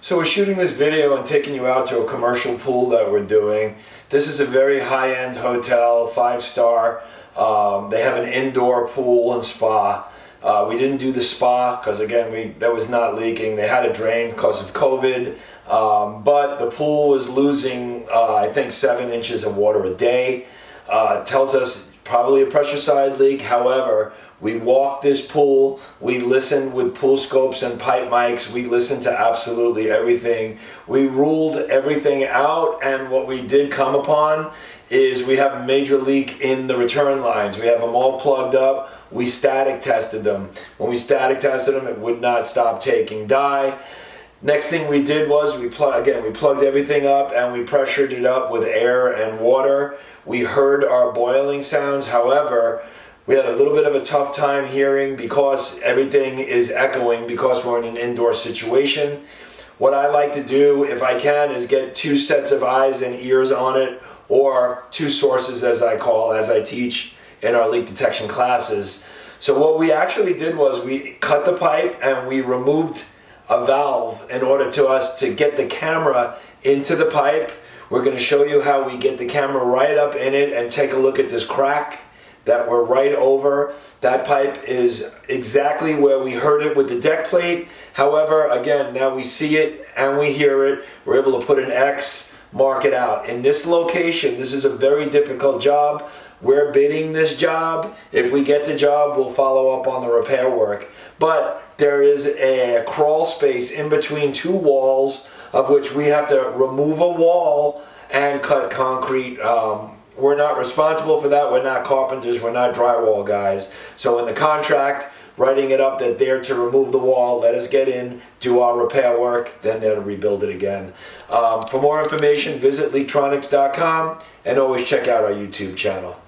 So we're shooting this video and taking you out to a commercial pool that we're doing. This is a very high-end hotel, 5-star. They have an indoor pool and spa. We didn't do the spa because again that was not leaking. They had a drain because of COVID, but the pool was losing I think 7 inches of water a day. Tells us probably a pressure side leak. However, we walked this pool, we listened with pool scopes and pipe mics, we listened to absolutely everything. We ruled everything out, and what we did come upon is we have a major leak in the return lines. We have them all plugged up. We static tested them. When we static tested them, it would not stop taking dye. Next thing we did was we plugged everything up and we pressured it up with air and water. We heard our boiling sounds. However, we had a little bit of a tough time hearing because everything is echoing because we're in an indoor situation. What I like to do, if I can, is get 2 sets of eyes and ears on it, or 2 sources as I teach in our leak detection classes. So what we actually did was we cut the pipe and we removed a valve in order to get the camera into the pipe. We're going to show you how we get the camera right up in it and take a look at this crack that we're right over. That pipe is exactly where we heard it with the deck plate. However, again, now we see it and we hear it. We're able to put an X, mark it out. In this location, this is a very difficult job. We're bidding this job. If we get the job, we'll follow up on the repair work. But there is a crawl space in between 2 walls, of which we have to remove a wall and cut concrete. We're not responsible for that. We're not carpenters. We're not drywall guys. So in the contract, writing it up that they're to remove the wall, let us get in, do our repair work, then they'll rebuild it again. For more information, visit Leaktronics.com and always check out our YouTube channel.